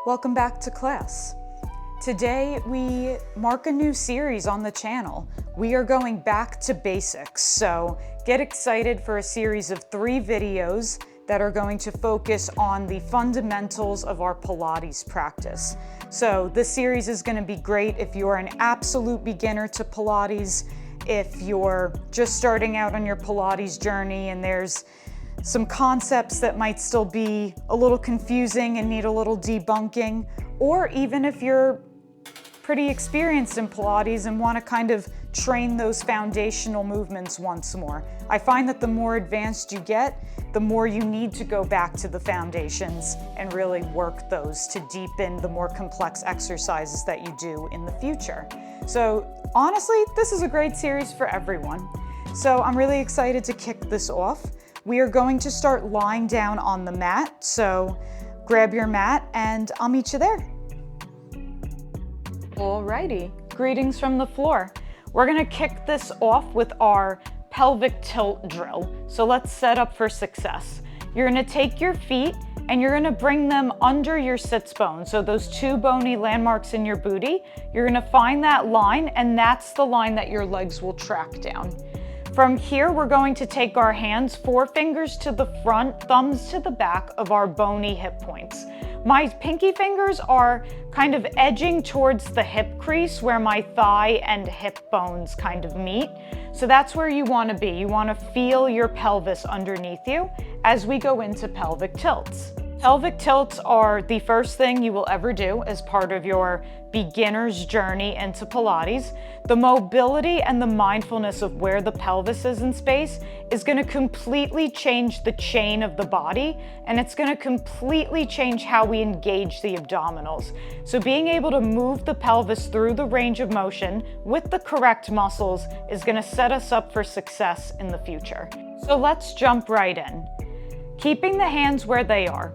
Welcome back to class. Today we mark a new series on the channel. We are going back to basics, so get excited for a series of 3 videos that are going to focus on the fundamentals of our Pilates practice. So this series is going to be great if you're an absolute beginner to Pilates, if you're just starting out on your Pilates journey and there's some concepts that might still be a little confusing and need a little debunking, or even if you're pretty experienced in Pilates and want to kind of train those foundational movements once more. I find that the more advanced you get, the more you need to go back to the foundations and really work those to deepen the more complex exercises that you do in the future. So honestly, this is a great series for everyone. So I'm really excited to kick this off. We are going to start lying down on the mat, so grab your mat and I'll meet you there. Alrighty, greetings from the floor. We're gonna kick this off with our pelvic tilt drill. So let's set up for success. You're gonna take your feet and you're gonna bring them under your sits bone. So those 2 bony landmarks in your booty, you're gonna find that line and that's the line that your legs will track down. From here, we're going to take our hands, 4 fingers to the front, thumbs to the back of our bony hip points. My pinky fingers are kind of edging towards the hip crease where my thigh and hip bones kind of meet. So that's where you want to be. You want to feel your pelvis underneath you as we go into pelvic tilts. Pelvic tilts are the first thing you will ever do as part of your beginner's journey into Pilates. The mobility and the mindfulness of where the pelvis is in space is going to completely change the chain of the body, and it's going to completely change how we engage the abdominals. So being able to move the pelvis through the range of motion with the correct muscles is going to set us up for success in the future. So let's jump right in. Keeping the hands where they are,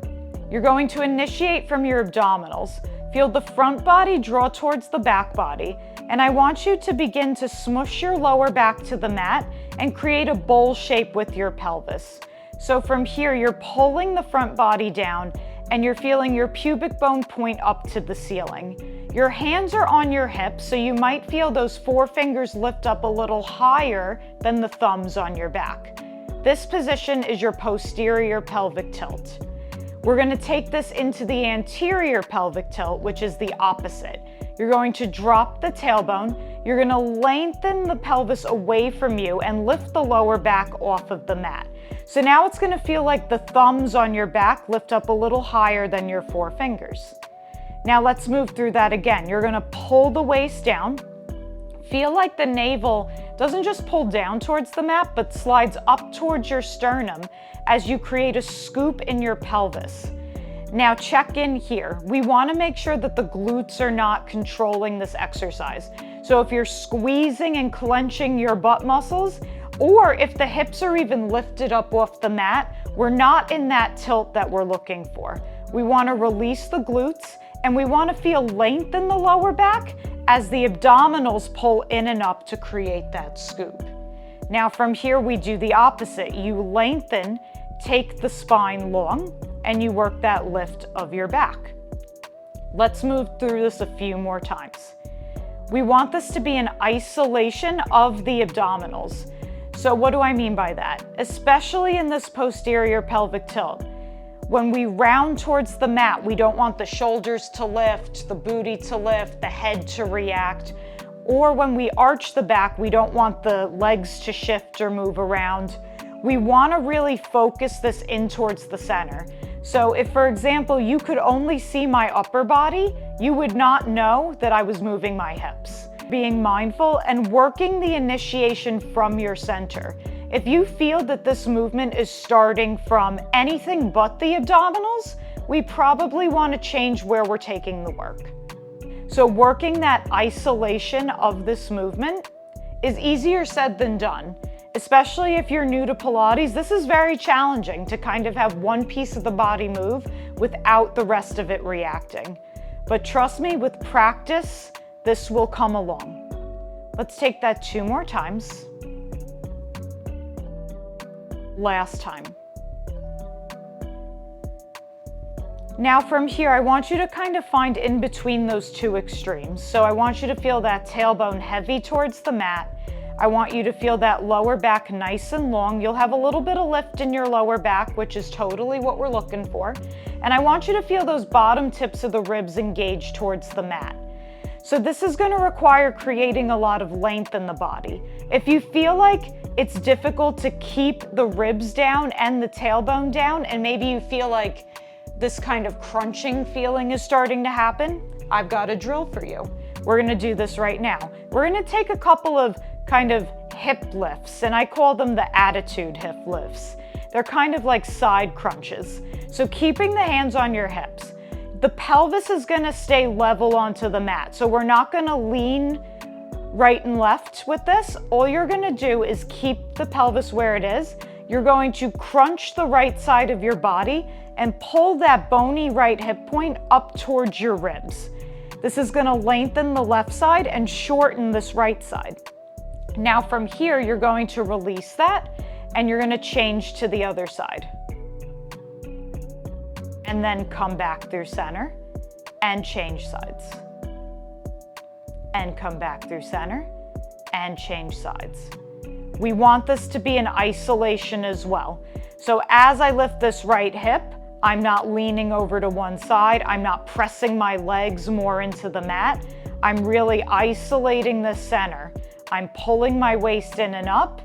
you're going to initiate from your abdominals. Feel the front body draw towards the back body, and I want you to begin to smush your lower back to the mat and create a bowl shape with your pelvis. So from here, you're pulling the front body down and you're feeling your pubic bone point up to the ceiling. Your hands are on your hips, so you might feel those 4 fingers lift up a little higher than the thumbs on your back. This position is your posterior pelvic tilt. We're going to take this into the anterior pelvic tilt, which is the opposite. You're going to drop the tailbone. You're going to lengthen the pelvis away from you and lift the lower back off of the mat. So now it's going to feel like the thumbs on your back lift up a little higher than your 4 fingers. Now let's move through that again. You're going to pull the waist down. Feel like the navel doesn't just pull down towards the mat, but slides up towards your sternum as you create a scoop in your pelvis. Now check in here. We want to make sure that the glutes are not controlling this exercise. So if you're squeezing and clenching your butt muscles, or if the hips are even lifted up off the mat, we're not in that tilt that we're looking for. We want to release the glutes and we want to feel length in the lower back as the abdominals pull in and up to create that scoop. Now from here, we do the opposite. You lengthen, take the spine long, and you work that lift of your back. Let's move through this a few more times. We want this to be an isolation of the abdominals. So what do I mean by that? Especially in this posterior pelvic tilt. When we round towards the mat, we don't want the shoulders to lift, the booty to lift, the head to react. Or when we arch the back, we don't want the legs to shift or move around. We want to really focus this in towards the center. So if, for example, you could only see my upper body, you would not know that I was moving my hips. Being mindful and working the initiation from your center. If you feel that this movement is starting from anything but the abdominals, we probably want to change where we're taking the work. So working that isolation of this movement is easier said than done. Especially if you're new to Pilates, this is very challenging to kind of have one piece of the body move without the rest of it reacting. But trust me, with practice, this will come along. Let's take that 2 more times. Last time. Now from here, I want you to kind of find in between those two extremes. So I want you to feel that tailbone heavy towards the mat. I want you to feel that lower back nice and long. You'll have a little bit of lift in your lower back, which is totally what we're looking for. And I want you to feel those bottom tips of the ribs engaged towards the mat. So this is going to require creating a lot of length in the body. If you feel like it's difficult to keep the ribs down and the tailbone down, and maybe you feel like this kind of crunching feeling is starting to happen, I've got a drill for you. We're going to do this right now. We're going to take a couple of kind of hip lifts, and I call them the attitude hip lifts. They're kind of like side crunches. So keeping the hands on your hips. The pelvis is going to stay level onto the mat. So we're not going to lean right and left with this. All you're going to do is keep the pelvis where it is. You're going to crunch the right side of your body and pull that bony right hip point up towards your ribs. This is going to lengthen the left side and shorten this right side. Now from here, you're going to release that and you're going to change to the other side. And then come back through center and change sides. And come back through center and change sides. We want this to be in isolation as well. So as I lift this right hip, I'm not leaning over to one side. I'm not pressing my legs more into the mat. I'm really isolating the center. I'm pulling my waist in and up.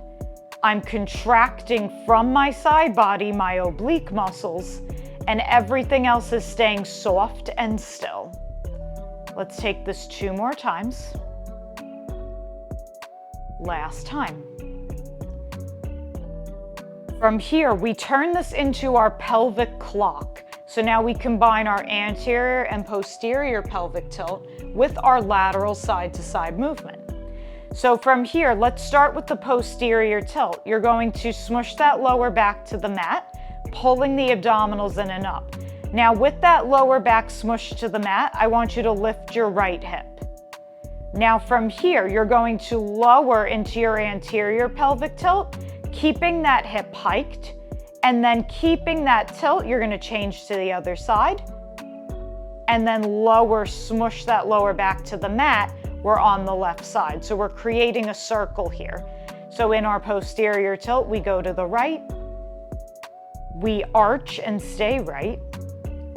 I'm contracting from my side body, my oblique muscles, and everything else is staying soft and still. Let's take this 2 more times. Last time. From here, we turn this into our pelvic clock. So now we combine our anterior and posterior pelvic tilt with our lateral side-to-side movement. So from here, let's start with the posterior tilt. You're going to smush that lower back to the mat, pulling the abdominals in and up. Now with that lower back smushed to the mat, I want you to lift your right hip. Now from here, you're going to lower into your anterior pelvic tilt, keeping that hip hiked, and then keeping that tilt, you're going to change to the other side, and then lower, smush that lower back to the mat. We're on the left side. So we're creating a circle here. So in our posterior tilt, we go to the right, we arch and stay right,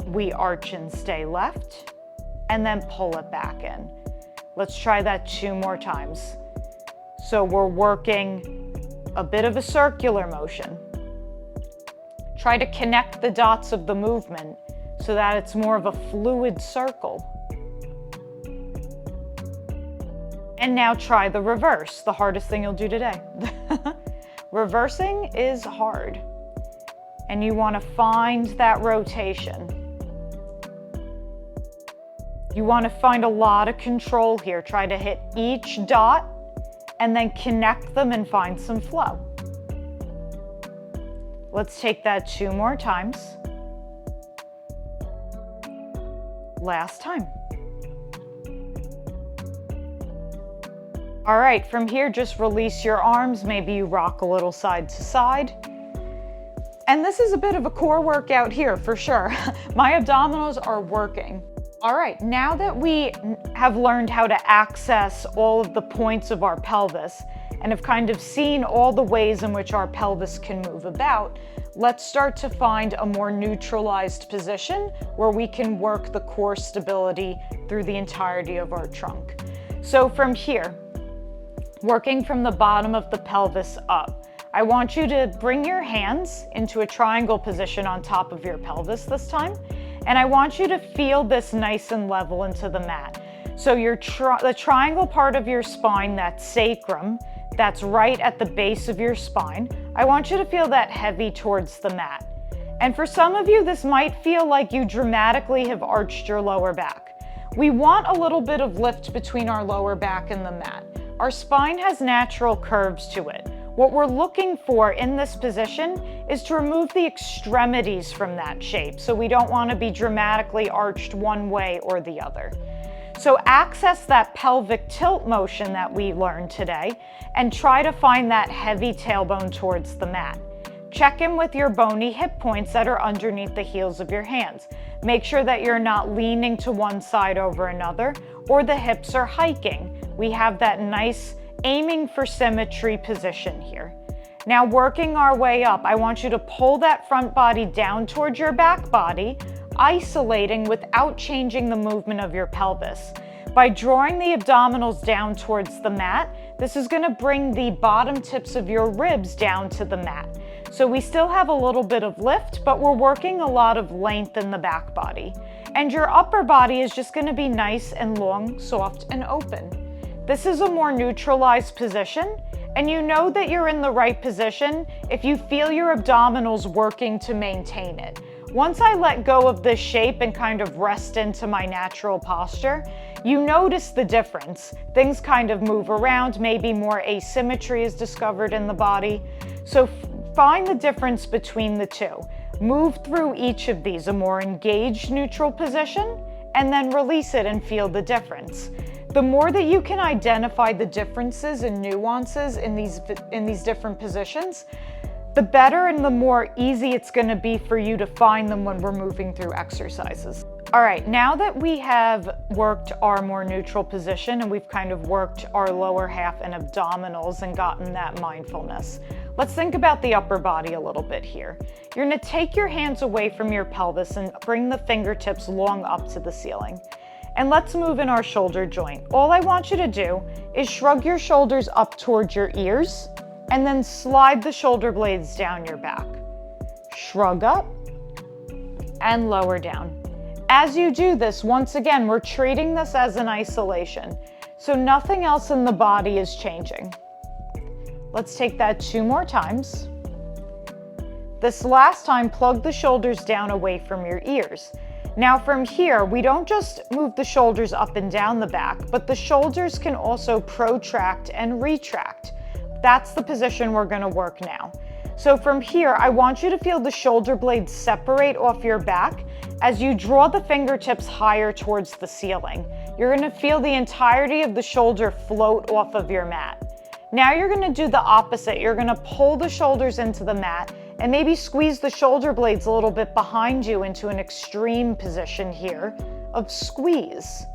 we arch and stay left, and then pull it back in. Let's try that 2 more times. So we're working a bit of a circular motion. Try to connect the dots of the movement so that it's more of a fluid circle. And now try the reverse, the hardest thing you'll do today. Reversing is hard. And you want to find that rotation. You want to find a lot of control here. Try to hit each dot and then connect them and find some flow. Let's take that 2 more times. Last time. All right, from here, just release your arms. Maybe you rock a little side to side. And this is a bit of a core workout here for sure. My abdominals are working. All right, now that we have learned how to access all of the points of our pelvis and have kind of seen all the ways in which our pelvis can move about, let's start to find a more neutralized position where we can work the core stability through the entirety of our trunk. So from here, working from the bottom of the pelvis up, I want you to bring your hands into a triangle position on top of your pelvis this time. And I want you to feel this nice and level into the mat. So the triangle part of your spine, that sacrum, that's right at the base of your spine, I want you to feel that heavy towards the mat. And for some of you, this might feel like you dramatically have arched your lower back. We want a little bit of lift between our lower back and the mat. Our spine has natural curves to it. What we're looking for in this position is to remove the extremities from that shape. So we don't want to be dramatically arched one way or the other. So access that pelvic tilt motion that we learned today and try to find that heavy tailbone towards the mat. Check in with your bony hip points that are underneath the heels of your hands. Make sure that you're not leaning to one side over another or the hips are hiking. We have that nice aiming for symmetry position here. Now working our way up, I want you to pull that front body down towards your back body, isolating without changing the movement of your pelvis. By drawing the abdominals down towards the mat, this is going to bring the bottom tips of your ribs down to the mat. So we still have a little bit of lift, but we're working a lot of length in the back body. And your upper body is just going to be nice and long, soft, and open. This is a more neutralized position, and you know that you're in the right position if you feel your abdominals working to maintain it. Once I let go of this shape and kind of rest into my natural posture, you notice the difference. Things kind of move around, maybe more asymmetry is discovered in the body. So find the difference between the two. Move through each of these, a more engaged neutral position, and then release it and feel the difference. The more that you can identify the differences and nuances in these different positions, the better and the more easy it's going to be for you to find them when we're moving through exercises. All right, now that we have worked our more neutral position and we've kind of worked our lower half and abdominals and gotten that mindfulness, let's think about the upper body a little bit here. You're going to take your hands away from your pelvis and bring the fingertips long up to the ceiling. And let's move in our shoulder joint. All I want you to do is shrug your shoulders up towards your ears and then slide the shoulder blades down your back. Shrug up and lower down. As you do this, once again, we're treating this as an isolation, so nothing else in the body is changing. Let's take that 2 more times. This last time, plug the shoulders down away from your ears. Now from here, we don't just move the shoulders up and down the back, but the shoulders can also protract and retract. That's the position we're going to work now. So from here, I want you to feel the shoulder blades separate off your back as you draw the fingertips higher towards the ceiling. You're going to feel the entirety of the shoulder float off of your mat. Now you're going to do the opposite. You're going to pull the shoulders into the mat and maybe squeeze the shoulder blades a little bit behind you into an extreme position here of squeeze.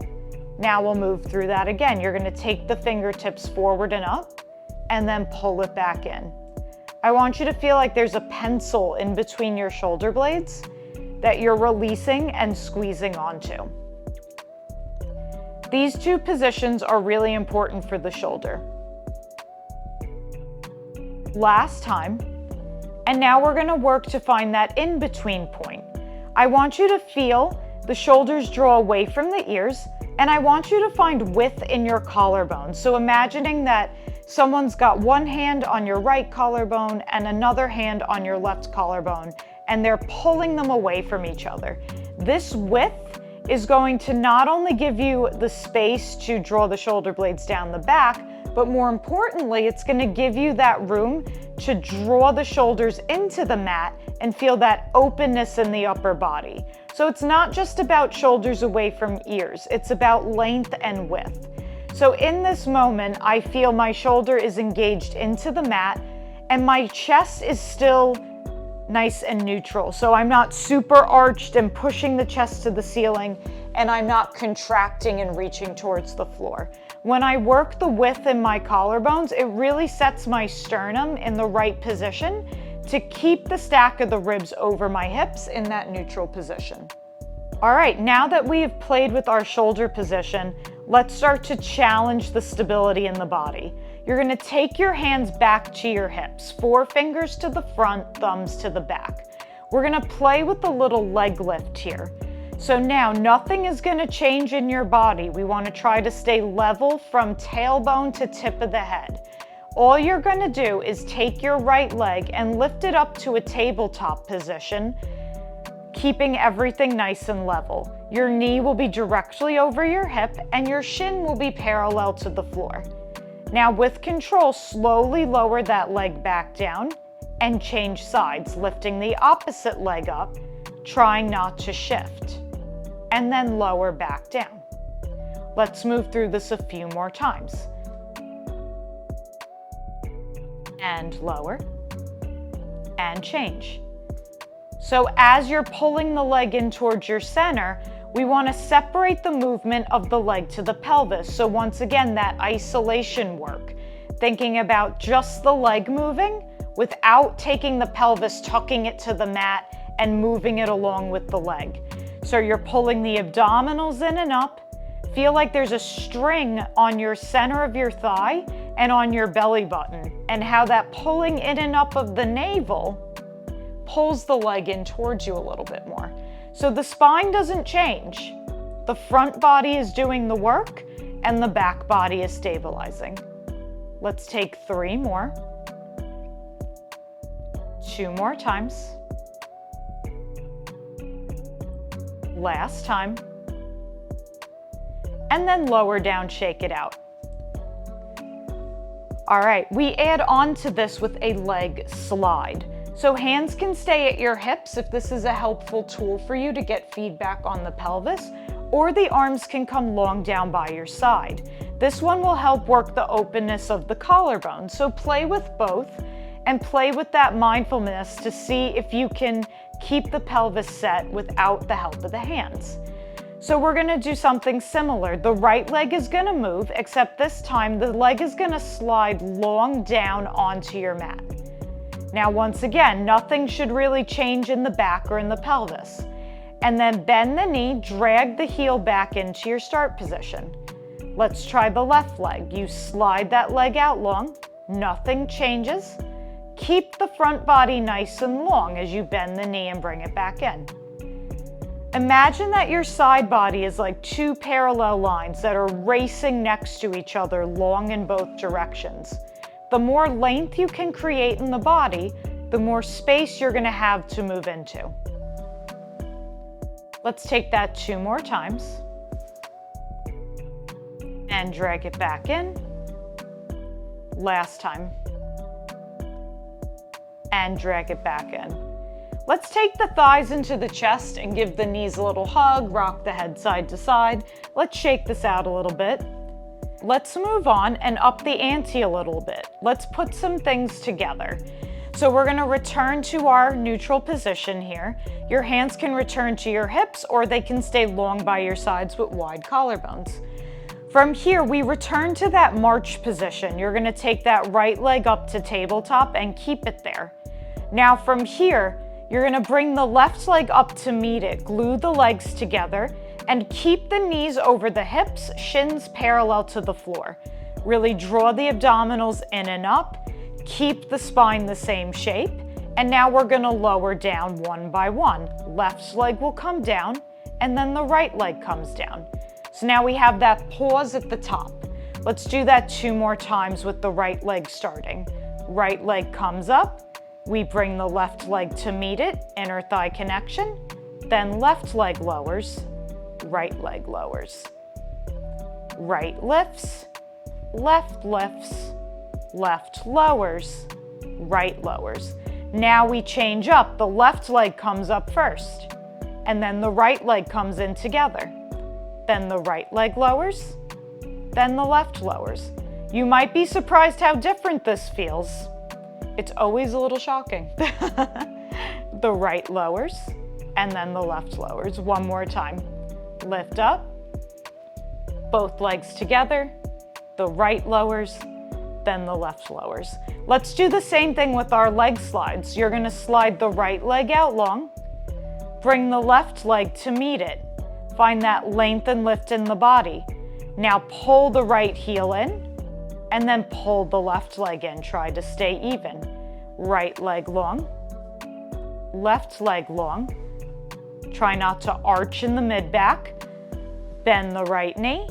Now we'll move through that again. You're going to take the fingertips forward and up and then pull it back in. I want you to feel like there's a pencil in between your shoulder blades that you're releasing and squeezing onto. These 2 positions are really important for the shoulder. Last time, and now we're going to work to find that in-between point. I want you to feel the shoulders draw away from the ears, and I want you to find width in your collarbone. So imagining that someone's got one hand on your right collarbone and another hand on your left collarbone, and they're pulling them away from each other. This width is going to not only give you the space to draw the shoulder blades down the back, but more importantly, it's going to give you that room to draw the shoulders into the mat and feel that openness in the upper body. So it's not just about shoulders away from ears, it's about length and width. So in this moment, I feel my shoulder is engaged into the mat and my chest is still nice and neutral. So I'm not super arched and pushing the chest to the ceiling, and I'm not contracting and reaching towards the floor. When I work the width in my collarbones, it really sets my sternum in the right position to keep the stack of the ribs over my hips in that neutral position. All right, now that we have played with our shoulder position, let's start to challenge the stability in the body. You're going to take your hands back to your hips, 4 fingers to the front, thumbs to the back. We're going to play with the little leg lift here. So now nothing is going to change in your body. We want to try to stay level from tailbone to tip of the head. All you're going to do is take your right leg and lift it up to a tabletop position, keeping everything nice and level. Your knee will be directly over your hip and your shin will be parallel to the floor. Now with control, slowly lower that leg back down and change sides, lifting the opposite leg up, trying not to shift, and then lower back down. Let's move through this a few more times. And lower, and change. So as you're pulling the leg in towards your center, we want to separate the movement of the leg to the pelvis. So once again, that isolation work, thinking about just the leg moving without taking the pelvis, tucking it to the mat and moving it along with the leg. So you're pulling the abdominals in and up. Feel like there's a string on your center of your thigh and on your belly button, and how that pulling in and up of the navel pulls the leg in towards you a little bit more. So the spine doesn't change. The front body is doing the work and the back body is stabilizing. Let's take 3 more. 2 more times. Last time. And then lower down, shake it out. All right, we add on to this with a leg slide. So hands can stay at your hips if this is a helpful tool for you to get feedback on the pelvis, or the arms can come long down by your side. This one will help work the openness of the collarbone. So play with both and play with that mindfulness to see if you can keep the pelvis set without the help of the hands. So we're gonna do something similar. The right leg is gonna move, except this time the leg is gonna slide long down onto your mat. Now, once again, nothing should really change in the back or in the pelvis. And then bend the knee, drag the heel back into your start position. Let's try the left leg. You slide that leg out long, nothing changes. Keep the front body nice and long as you bend the knee and bring it back in. Imagine that your side body is like 2 parallel lines that are racing next to each other, long in both directions. The more length you can create in the body, the more space you're gonna have to move into. Let's take that 2 more times. And drag it back in. Last time. And drag it back in. Let's take the thighs into the chest and give the knees a little hug, rock the head side to side. Let's shake this out a little bit. Let's move on and up the ante a little bit. Let's put some things together. So we're gonna return to our neutral position here. Your hands can return to your hips or they can stay long by your sides with wide collarbones. From here, we return to that march position. You're gonna take that right leg up to tabletop and keep it there. Now from here, you're gonna bring the left leg up to meet it, glue the legs together, and keep the knees over the hips, shins parallel to the floor. Really draw the abdominals in and up, keep the spine the same shape, and now we're gonna lower down one by one. Left leg will come down, and then the right leg comes down. So now we have that pause at the top. Let's do that 2 more times with the right leg starting. Right leg comes up, we bring the left leg to meet it, inner thigh connection, then left leg lowers, right leg lowers. Right lifts, left lowers, right lowers. Now we change up, the left leg comes up first, and then the right leg comes in together. Then the right leg lowers, then the left lowers. You might be surprised how different this feels. It's always a little shocking. The right lowers, and then the left lowers. One more time. Lift up, both legs together, the right lowers, then the left lowers. Let's do the same thing with our leg slides. You're gonna slide the right leg out long, bring the left leg to meet it. Find that length and lift in the body. Now pull the right heel in, and then pull the left leg in. Try to stay even. Right leg long, left leg long. Try not to arch in the mid-back. Bend the right knee,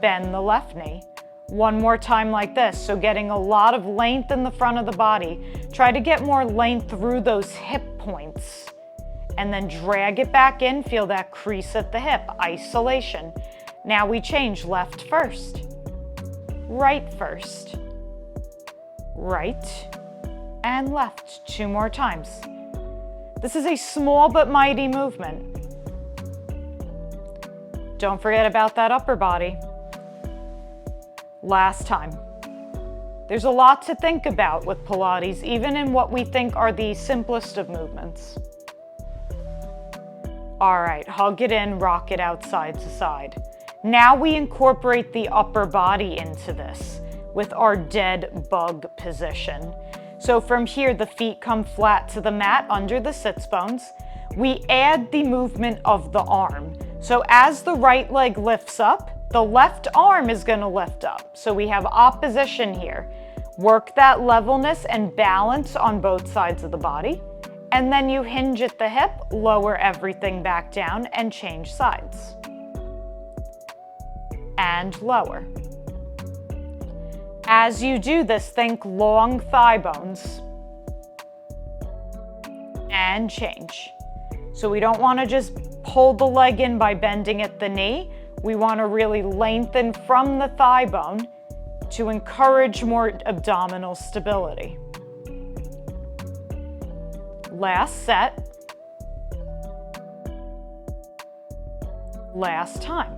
bend the left knee. One more time like this. So getting a lot of length in the front of the body. Try to get more length through those hip points. And then drag it back in. Feel that crease at the hip, isolation. Now we change left first, right first, right and left. 2 more times. This is a small but mighty movement. Don't forget about that upper body. Last time. There's a lot to think about with Pilates, even in what we think are the simplest of movements. All right, hug it in, rock it out side to side. Now we incorporate the upper body into this with our dead bug position. So from here, the feet come flat to the mat under the sits bones. We add the movement of the arm. So as the right leg lifts up, the left arm is going to lift up. So we have opposition here. Work that levelness and balance on both sides of the body. And then you hinge at the hip, lower everything back down, and change sides. And lower. As you do this, think long thigh bones. And change. So we don't want to just pull the leg in by bending at the knee. We want to really lengthen from the thigh bone to encourage more abdominal stability. Last set. Last time.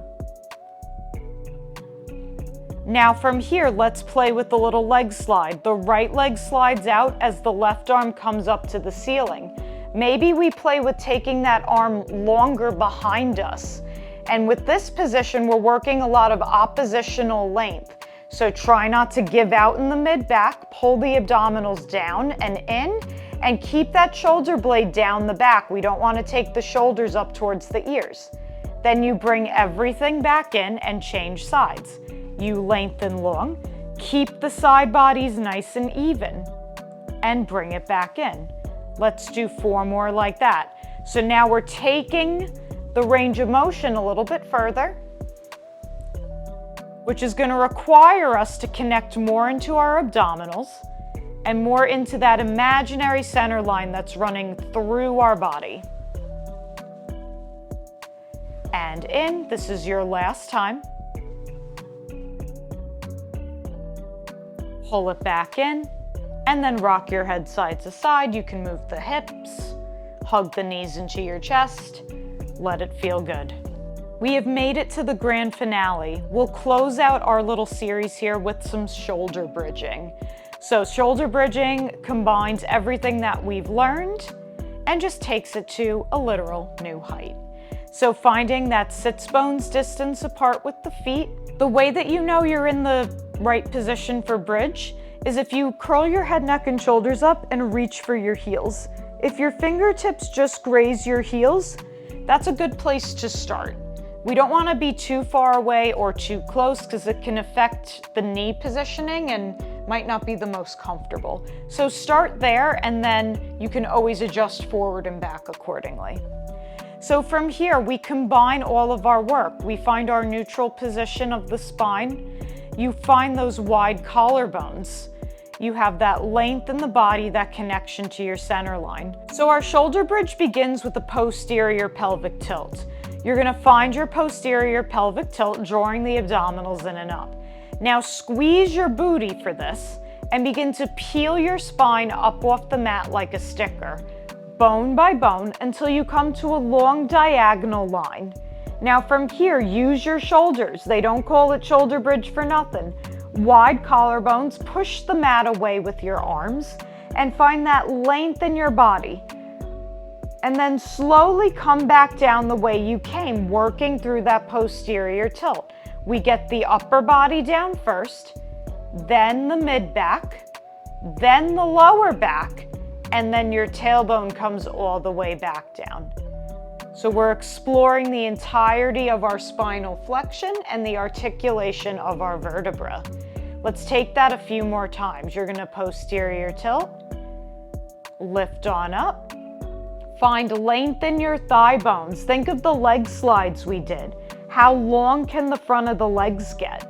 Now from here, let's play with the little leg slide. The right leg slides out as the left arm comes up to the ceiling. Maybe we play with taking that arm longer behind us. And with this position, we're working a lot of oppositional length. So try not to give out in the mid-back, pull the abdominals down and in, and keep that shoulder blade down the back. We don't want to take the shoulders up towards the ears. Then you bring everything back in and change sides. You lengthen long, keep the side bodies nice and even, and bring it back in. Let's do 4 more like that. So now we're taking the range of motion a little bit further, which is going to require us to connect more into our abdominals and more into that imaginary center line that's running through our body. And in, this is your last time. Pull it back in, and then rock your head side to side. You can move the hips, hug the knees into your chest, let it feel good. We have made it to the grand finale. We'll close out our little series here with some shoulder bridging. So shoulder bridging combines everything that we've learned and just takes it to a literal new height. So finding that sits bones distance apart with the feet. The way that you know you're in the right position for bridge is if you curl your head, neck, and shoulders up and reach for your heels. If your fingertips just graze your heels, that's a good place to start. We don't want to be too far away or too close because it can affect the knee positioning and might not be the most comfortable. So start there, and then you can always adjust forward and back accordingly. So from here, we combine all of our work. We find our neutral position of the spine. You find those wide collarbones. You have that length in the body, that connection to your center line. So our shoulder bridge begins with the posterior pelvic tilt. You're gonna find your posterior pelvic tilt, drawing the abdominals in and up. Now squeeze your booty for this and begin to peel your spine up off the mat like a sticker, bone by bone, until you come to a long diagonal line. Now from here, use your shoulders. They don't call it shoulder bridge for nothing. Wide collarbones, push the mat away with your arms and find that length in your body. And then slowly come back down the way you came, working through that posterior tilt. We get the upper body down first, then the mid back, then the lower back, and then your tailbone comes all the way back down. So we're exploring the entirety of our spinal flexion and the articulation of our vertebra. Let's take that a few more times. You're gonna posterior tilt, lift on up, find length in your thigh bones. Think of the leg slides we did. How long can the front of the legs get?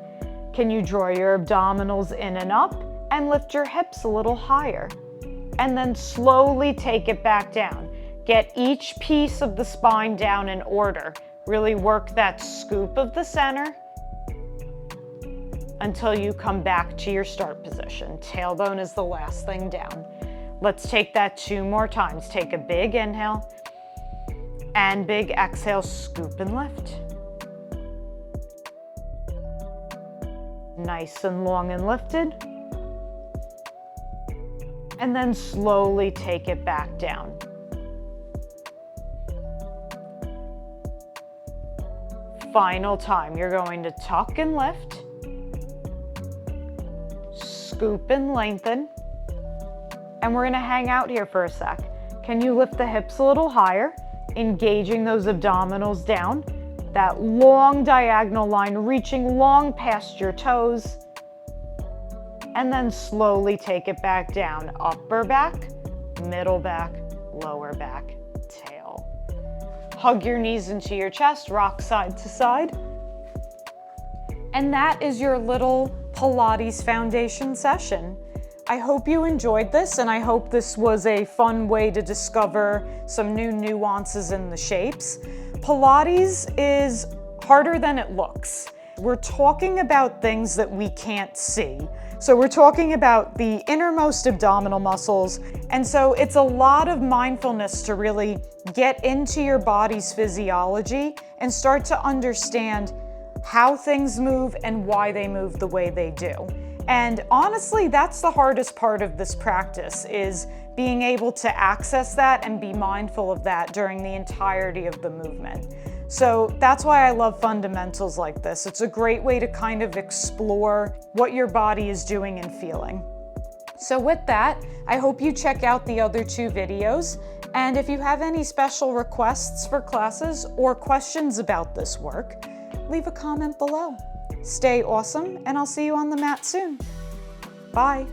Can you draw your abdominals in and up and lift your hips a little higher? And then slowly take it back down. Get each piece of the spine down in order. Really work that scoop of the center until you come back to your start position. Tailbone is the last thing down. Let's take that 2 more times. Take a big inhale and big exhale, scoop and lift. Nice and long and lifted. And then slowly take it back down. Final time, you're going to tuck and lift, scoop and lengthen, and we're gonna hang out here for a sec. Can you lift the hips a little higher, engaging those abdominals down, that long diagonal line reaching long past your toes, and then slowly take it back down. Upper back, middle back, lower back, tail. Hug your knees into your chest, rock side to side. And that is your little Pilates foundation session. I hope you enjoyed this, and I hope this was a fun way to discover some new nuances in the shapes. Pilates is harder than it looks. We're talking about things that we can't see. So we're talking about the innermost abdominal muscles, and so it's a lot of mindfulness to really get into your body's physiology and start to understand how things move and why they move the way they do. And honestly, that's the hardest part of this practice, is being able to access that and be mindful of that during the entirety of the movement. So that's why I love fundamentals like this. It's a great way to kind of explore what your body is doing and feeling. So with that, I hope you check out the other 2 videos. And if you have any special requests for classes or questions about this work, leave a comment below. Stay awesome, and I'll see you on the mat soon. Bye.